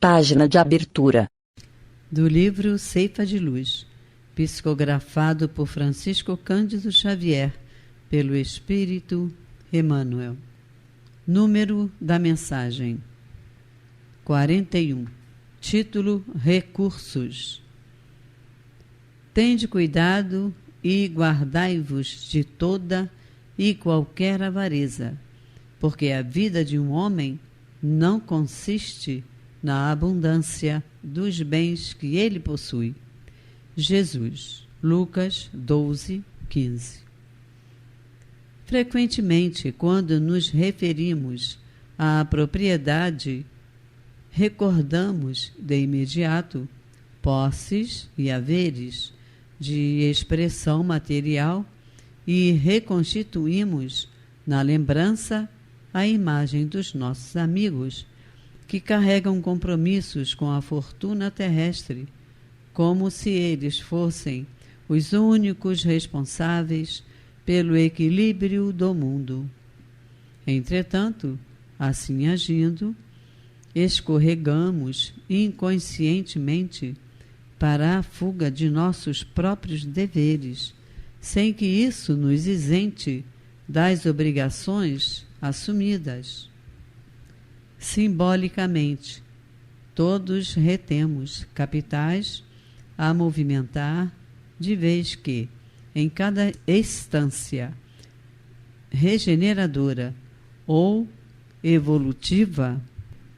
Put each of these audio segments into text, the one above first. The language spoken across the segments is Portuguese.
Página de abertura. Do livro Ceifa de Luz, psicografado por Francisco Cândido Xavier, pelo Espírito Emmanuel. Número da mensagem: 41. Título: Recursos. Tende cuidado e guardai-vos de toda e qualquer avareza, porque a vida de um homem não consiste na abundância dos bens que ele possui. Jesus, Lucas 12:15. Frequentemente, quando nos referimos à propriedade, recordamos de imediato posses e haveres de expressão material e reconstituímos na lembrança a imagem dos nossos amigos que carregam compromissos com a fortuna terrestre, como se eles fossem os únicos responsáveis pelo equilíbrio do mundo. Entretanto, assim agindo, escorregamos inconscientemente para a fuga de nossos próprios deveres, sem que isso nos isente das obrigações assumidas. Simbolicamente, todos retemos capitais a movimentar, de vez que, em cada instância regeneradora ou evolutiva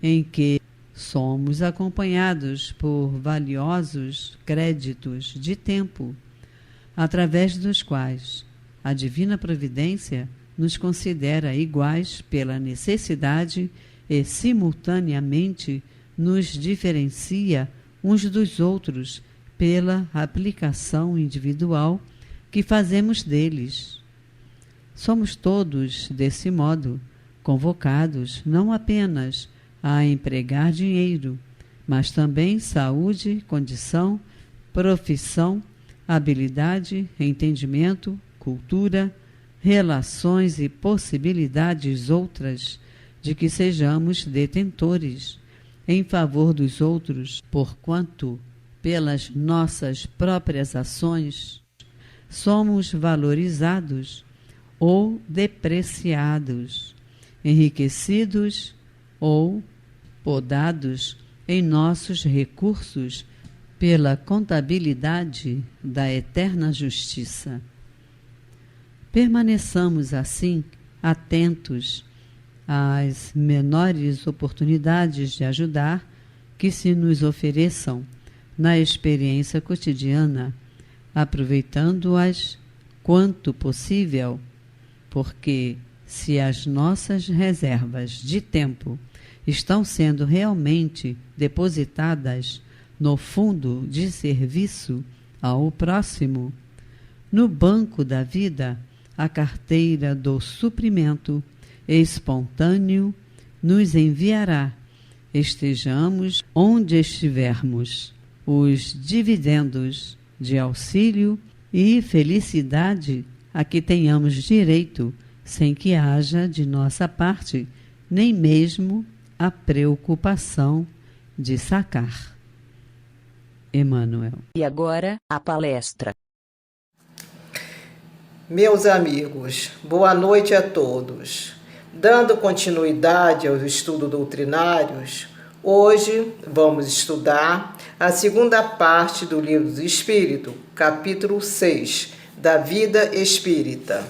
em que somos acompanhados por valiosos créditos de tempo, através dos quais a Divina Providência nos considera iguais pela necessidade e simultaneamente nos diferencia uns dos outros pela aplicação individual que fazemos deles. Somos todos, desse modo, convocados não apenas a empregar dinheiro, mas também saúde, condição, profissão, habilidade, entendimento, cultura, relações e possibilidades outras de que sejamos detentores em favor dos outros, porquanto, pelas nossas próprias ações, somos valorizados ou depreciados, enriquecidos ou podados em nossos recursos pela contabilidade da eterna justiça. Permaneçamos assim atentos às menores oportunidades de ajudar que se nos ofereçam na experiência cotidiana, aproveitando-as quanto possível, porque se as nossas reservas de tempo estão sendo realmente depositadas no fundo de serviço ao próximo, no banco da vida, a carteira do suprimento espontâneo nos enviará, estejamos onde estivermos, os dividendos de auxílio e felicidade a que tenhamos direito, sem que haja de nossa parte nem mesmo a preocupação de sacar. Emmanuel. E agora, a palestra. Meus amigos, boa noite a todos. Dando continuidade aos estudos doutrinários, hoje vamos estudar a segunda parte do Livro do Espírito, capítulo 6, da Vida Espírita.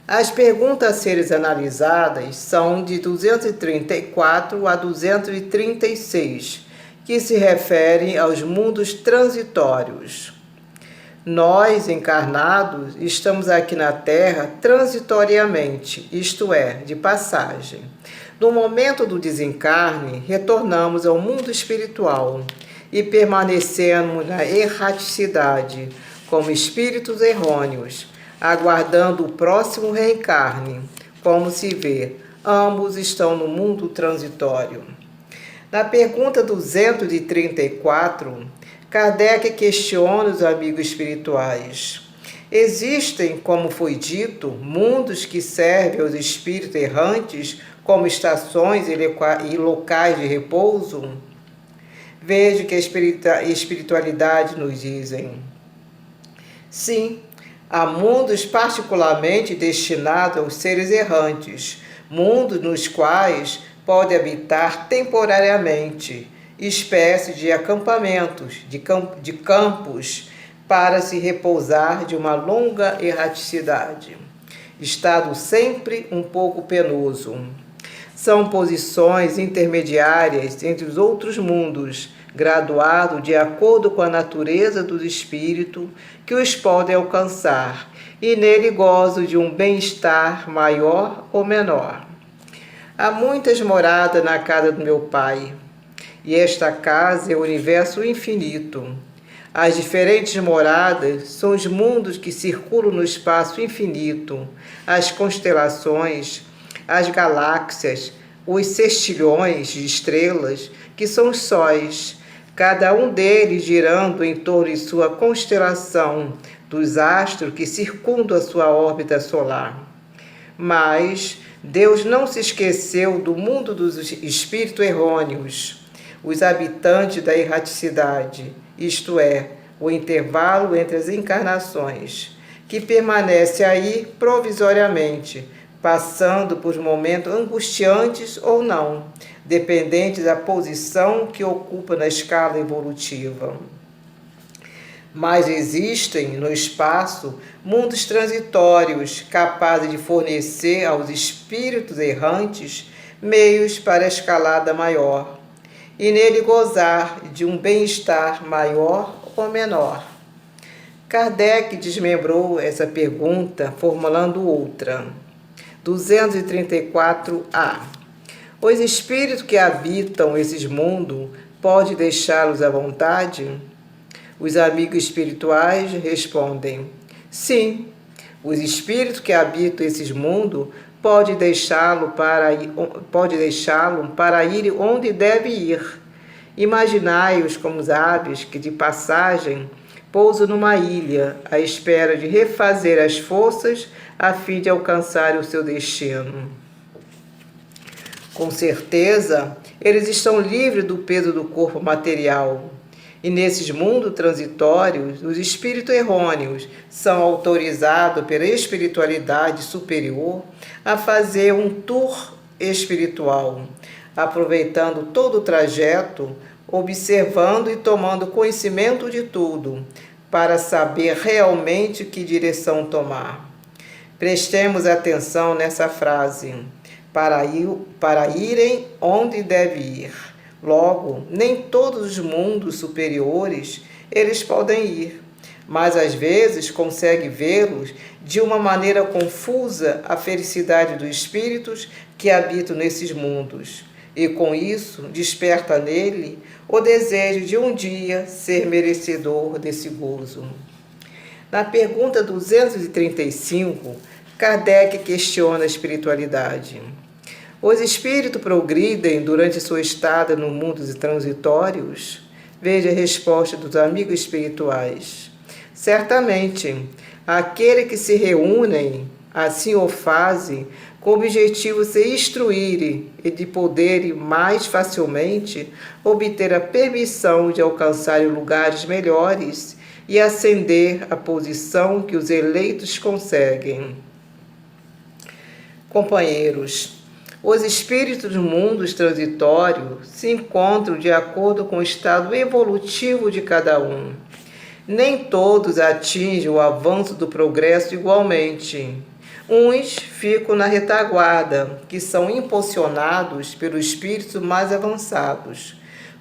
As perguntas a serem analisadas são de 234 a 236, que se referem aos mundos transitórios. Nós, encarnados, estamos aqui na Terra transitoriamente, isto é, de passagem. No momento do desencarne, retornamos ao mundo espiritual e permanecemos na erraticidade, como espíritos errôneos, aguardando o próximo reencarne. Como se vê, ambos estão no mundo transitório. Na pergunta 234, Kardec questiona os amigos espirituais. Existem, como foi dito, mundos que servem aos espíritos errantes como estações e locais de repouso? Veja que a espiritualidade nos dizem. Sim, há mundos particularmente destinados aos seres errantes, mundos nos quais pode habitar temporariamente, espécie de acampamentos, de campos, para se repousar de uma longa erraticidade. Estado sempre um pouco penoso. São posições intermediárias entre os outros mundos, graduado de acordo com a natureza do espírito que os podem alcançar, e nele gozo de um bem-estar maior ou menor. Há muitas moradas na casa do meu pai, e esta casa é o universo infinito. As diferentes moradas são os mundos que circulam no espaço infinito, as constelações, as galáxias, os sextilhões de estrelas, que são os sóis, cada um deles girando em torno de sua constelação, dos astros que circundam a sua órbita solar. Mas Deus não se esqueceu do mundo dos espíritos errôneos, os habitantes da erraticidade, isto é, o intervalo entre as encarnações, que permanece aí provisoriamente, passando por momentos angustiantes ou não, dependente da posição que ocupa na escala evolutiva. Mas existem no espaço mundos transitórios capazes de fornecer aos espíritos errantes meios para a escalada maior, e nele gozar de um bem-estar maior ou menor. Kardec desmembrou essa pergunta formulando outra. 234A. Os espíritos que habitam esses mundos, pode deixá-los à vontade? Os amigos espirituais respondem: sim, os espíritos que habitam esses mundos pode deixá-lo para ir onde deve ir. Imaginai-os como as aves que de passagem pousam numa ilha à espera de refazer as forças a fim de alcançar o seu destino. Com certeza, eles estão livres do peso do corpo material. E nesses mundos transitórios, os espíritos errôneos são autorizados pela espiritualidade superior a fazer um tour espiritual, aproveitando todo o trajeto, observando e tomando conhecimento de tudo, para saber realmente que direção tomar. Prestemos atenção nessa frase: para irem onde deve ir. Logo, nem todos os mundos superiores eles podem ir, mas às vezes consegue vê-los de uma maneira confusa a felicidade dos espíritos que habitam nesses mundos, e com isso desperta nele o desejo de um dia ser merecedor desse gozo. Na pergunta 235, Kardec questiona a espiritualidade. Os espíritos progridem durante sua estada no mundo transitórios? Veja a resposta dos amigos espirituais. Certamente, aqueles que se reúnem, assim o fazem, com o objetivo de se instruírem e de poderem mais facilmente obter a permissão de alcançar lugares melhores e ascender à posição que os eleitos conseguem. Companheiros, os espíritos dos mundos transitórios se encontram de acordo com o estado evolutivo de cada um. Nem todos atingem o avanço do progresso igualmente. Uns ficam na retaguarda, que são impulsionados pelos espíritos mais avançados.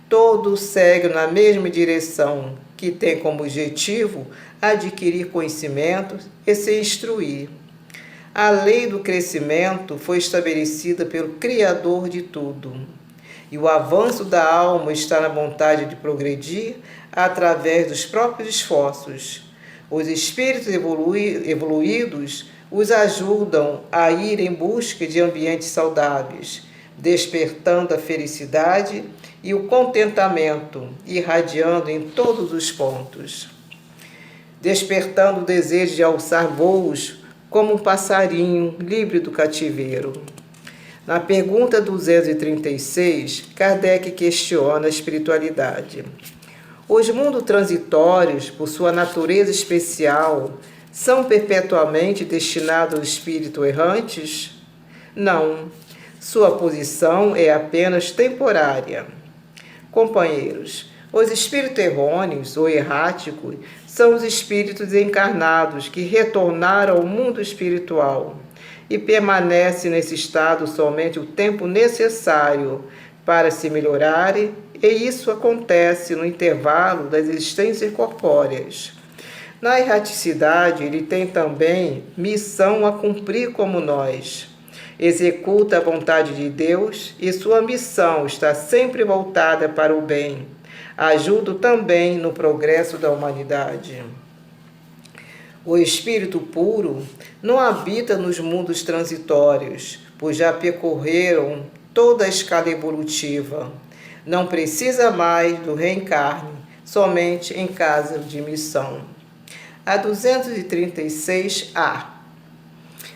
Todos seguem na mesma direção, que tem como objetivo adquirir conhecimentos e se instruir. A lei do crescimento foi estabelecida pelo Criador de tudo. E o avanço da alma está na vontade de progredir através dos próprios esforços. Os espíritos evoluídos os ajudam a ir em busca de ambientes saudáveis, despertando a felicidade e o contentamento, irradiando em todos os pontos. Despertando o desejo de alçar voos como um passarinho livre do cativeiro. Na pergunta 236, Kardec questiona a espiritualidade. Os mundos transitórios, por sua natureza especial, são perpetuamente destinados aos espíritos errantes? Não. Sua posição é apenas temporária. Companheiros, os espíritos errôneos ou erráticos são os espíritos encarnados que retornaram ao mundo espiritual e permanecem nesse estado somente o tempo necessário para se melhorarem, e isso acontece no intervalo das existências corpóreas. Na erraticidade, ele tem também missão a cumprir como nós. Executa a vontade de Deus e sua missão está sempre voltada para o bem. Ajuda também no progresso da humanidade. O espírito puro não habita nos mundos transitórios, pois já percorreram toda a escala evolutiva. Não precisa mais do reencarne, somente em caso de missão. A 236A.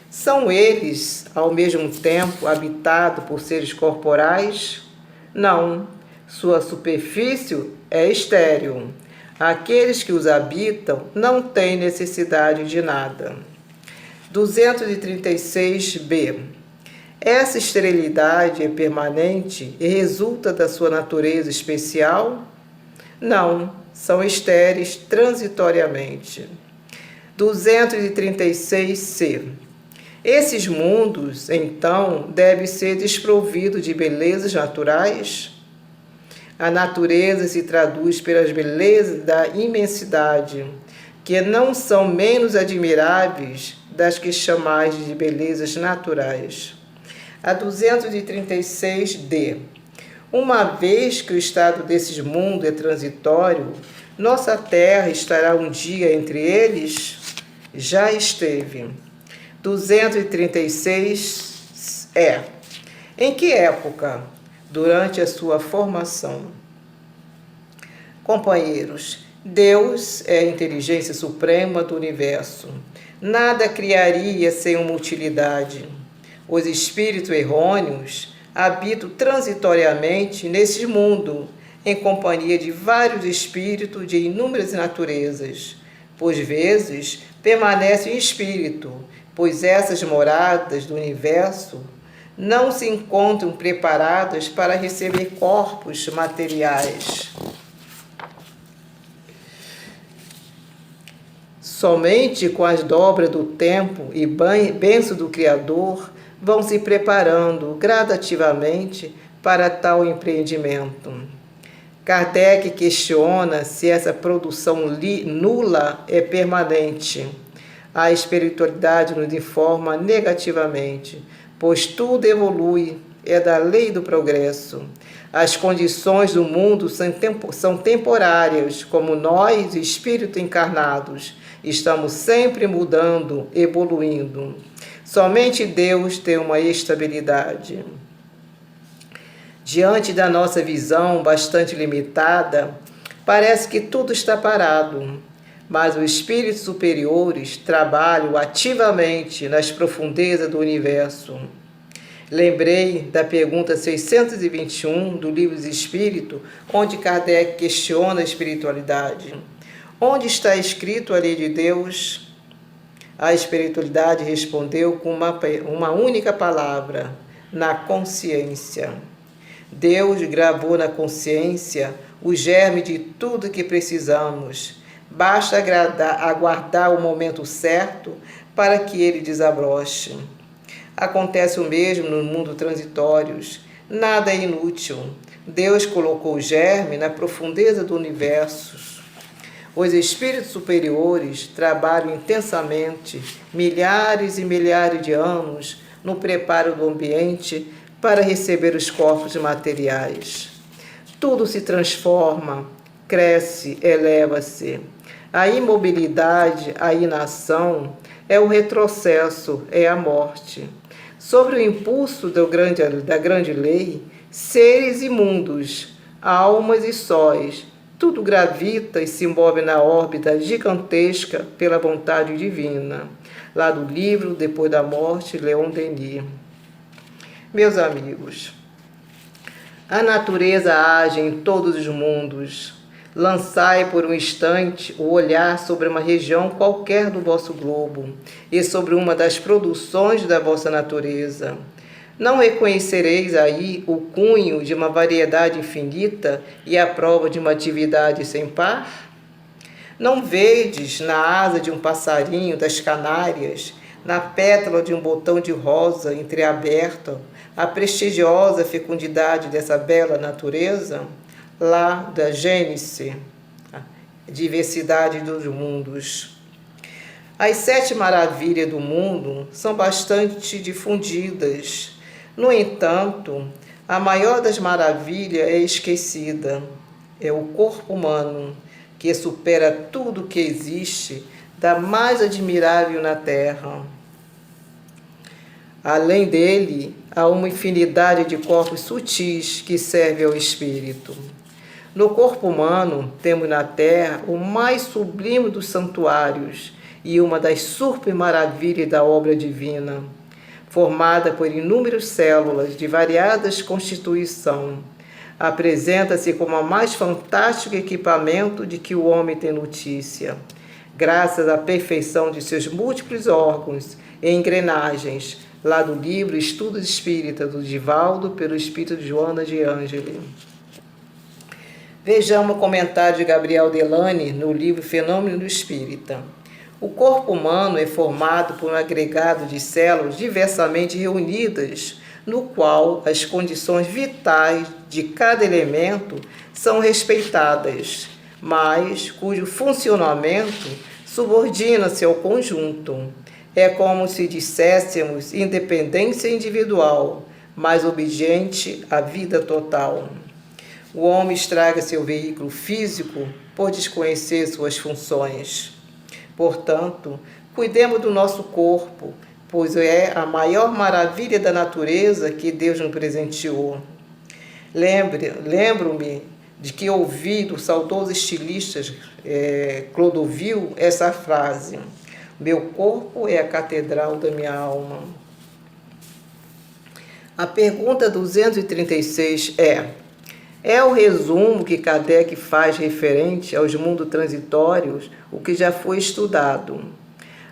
São eles, ao mesmo tempo, habitados por seres corporais? Não. Sua superfície é estéril. Aqueles que os habitam não têm necessidade de nada. 236b. Essa esterilidade é permanente e resulta da sua natureza especial? Não, são estéreis transitoriamente. 236c. Esses mundos, então, devem ser desprovidos de belezas naturais? A natureza se traduz pelas belezas da imensidade, que não são menos admiráveis das que chamais de belezas naturais. A 236d. Uma vez que o estado desses mundos é transitório, nossa terra estará um dia entre eles? Já esteve. 236 é. Em que época? Durante a sua formação. Companheiros, Deus é a inteligência suprema do universo. Nada criaria sem uma utilidade. Os espíritos errôneos habitam transitoriamente nesse mundo, em companhia de vários espíritos de inúmeras naturezas. Por vezes, permanecem em espírito, pois essas moradas do universo não se encontram preparadas para receber corpos materiais. Somente com as dobras do tempo e bênção do Criador vão se preparando gradativamente para tal empreendimento. Kardec questiona se essa produção nula é permanente. A espiritualidade nos informa negativamente, pois tudo evolui, é da lei do progresso. As condições do mundo são temporárias, como nós, espíritos encarnados, estamos sempre mudando, evoluindo. Somente Deus tem uma estabilidade. Diante da nossa visão bastante limitada, parece que tudo está parado, mas os espíritos superiores trabalham ativamente nas profundezas do universo. Lembrei da pergunta 621 do Livro dos Espíritos, onde Kardec questiona a espiritualidade. Onde está escrito a lei de Deus? A espiritualidade respondeu com uma única palavra: na consciência. Deus gravou na consciência o germe de tudo que precisamos. Basta aguardar o momento certo para que ele desabroche. Acontece o mesmo no mundo transitórios. Nada é inútil. Deus colocou o germe na profundeza do universo. Os espíritos superiores trabalham intensamente, milhares e milhares de anos, no preparo do ambiente para receber os corpos materiais. Tudo se transforma, cresce, eleva-se. A imobilidade, a inação, é o retrocesso, é a morte. Sobre o impulso da grande lei, seres e mundos, almas e sóis, tudo gravita e se move na órbita gigantesca pela vontade divina. Lá do livro Depois da Morte, Leon Denis. Meus amigos, a natureza age em todos os mundos. Lançai por um instante o olhar sobre uma região qualquer do vosso globo e sobre uma das produções da vossa natureza. Não reconhecereis aí o cunho de uma variedade infinita e a prova de uma atividade sem par? Não vedes na asa de um passarinho das Canárias, na pétala de um botão de rosa entreaberto, a prestigiosa fecundidade dessa bela natureza? Lá da Gênese, a diversidade dos mundos. As 7 maravilhas do mundo são bastante difundidas. No entanto, a maior das maravilhas é esquecida. É o corpo humano, que supera tudo que existe, da mais admirável na Terra. Além dele, há uma infinidade de corpos sutis que servem ao espírito. No corpo humano, temos na Terra o mais sublime dos santuários e uma das super maravilhas da obra divina, formada por inúmeras células de variadas constituição. Apresenta-se como o mais fantástico equipamento de que o homem tem notícia, graças à perfeição de seus múltiplos órgãos e engrenagens, lá do livro Estudos Espíritas do Divaldo, pelo espírito de Joana de Ângeli. Vejamos o comentário de Gabriel Delany no livro Fenômeno do Espírita. O corpo humano é formado por um agregado de células diversamente reunidas, no qual as condições vitais de cada elemento são respeitadas, mas cujo funcionamento subordina-se ao conjunto. É como se disséssemos independência individual, mas obediente à vida total. O homem estraga seu veículo físico por desconhecer suas funções. Portanto, cuidemos do nosso corpo, pois é a maior maravilha da natureza que Deus nos presenteou. Lembro-me de que ouvi do saudoso estilista Clodovil essa frase: meu corpo é a catedral da minha alma. A pergunta 236 é o resumo que Kardec faz referente aos mundos transitórios, o que já foi estudado.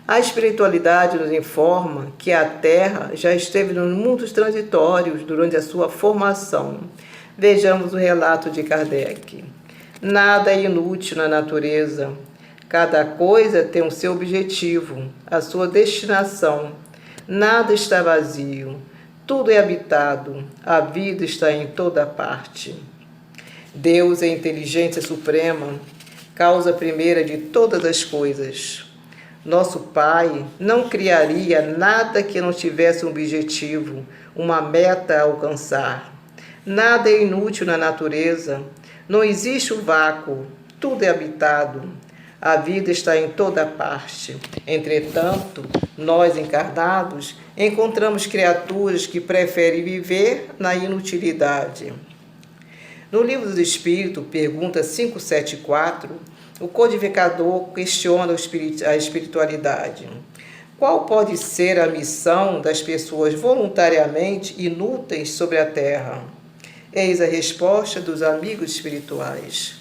A espiritualidade nos informa que a Terra já esteve nos mundos transitórios durante a sua formação. Vejamos o relato de Kardec. Nada é inútil na natureza. Cada coisa tem o seu objetivo, a sua destinação. Nada está vazio. Tudo é habitado. A vida está em toda parte. Deus é a inteligência suprema, causa primeira de todas as coisas. Nosso Pai não criaria nada que não tivesse um objetivo, uma meta a alcançar. Nada é inútil na natureza, não existe o vácuo, tudo é habitado. A vida está em toda parte. Entretanto, nós encarnados encontramos criaturas que preferem viver na inutilidade. No Livro dos Espíritos, pergunta 574, o codificador questiona a espiritualidade. Qual pode ser a missão das pessoas voluntariamente inúteis sobre a Terra? Eis a resposta dos amigos espirituais.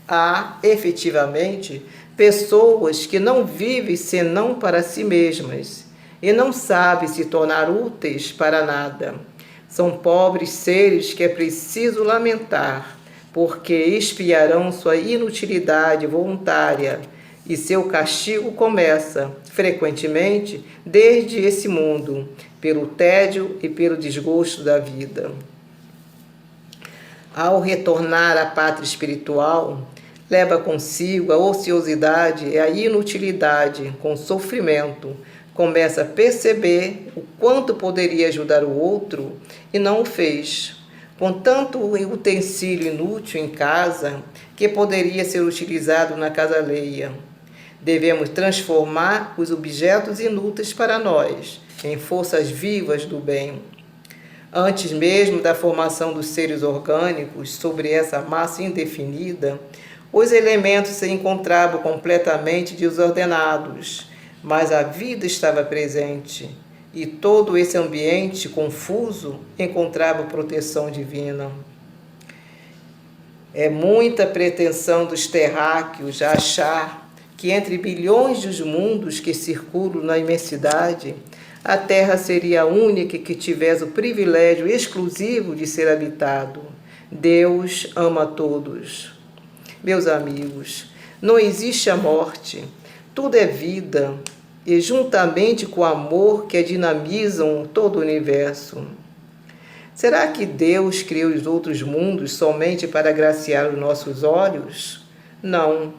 Há, efetivamente, pessoas que não vivem senão para si mesmas e não sabem se tornar úteis para nada. São pobres seres que é preciso lamentar, porque expiarão sua inutilidade voluntária e seu castigo começa, frequentemente, desde esse mundo, pelo tédio e pelo desgosto da vida. Ao retornar à pátria espiritual, leva consigo a ociosidade e a inutilidade com sofrimento. Começa a perceber o quanto poderia ajudar o outro e não o fez. Com tanto utensílio inútil em casa que poderia ser utilizado na casa alheia. Devemos transformar os objetos inúteis para nós em forças vivas do bem. Antes mesmo da formação dos seres orgânicos sobre essa massa indefinida, os elementos se encontravam completamente desordenados, mas a vida estava presente. e todo esse ambiente confuso encontrava proteção divina. É muita pretensão dos terráqueos achar que entre bilhões de mundos que circulam na imensidade, a Terra seria a única que tivesse o privilégio exclusivo de ser habitado. Deus ama a todos. Meus amigos, não existe a morte, tudo é vida, e juntamente com o amor que dinamizam todo o universo. Será que Deus criou os outros mundos somente para agraciar os nossos olhos? Não.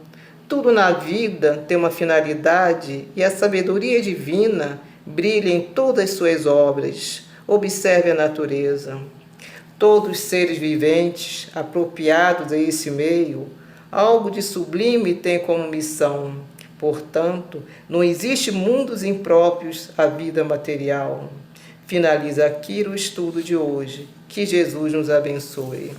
Tudo na vida tem uma finalidade e a sabedoria divina brilha em todas as suas obras. Observe a natureza. Todos os seres viventes, apropriados a esse meio, algo de sublime tem como missão. Portanto, não existe mundos impróprios à vida material. Finaliza aqui o estudo de hoje. Que Jesus nos abençoe.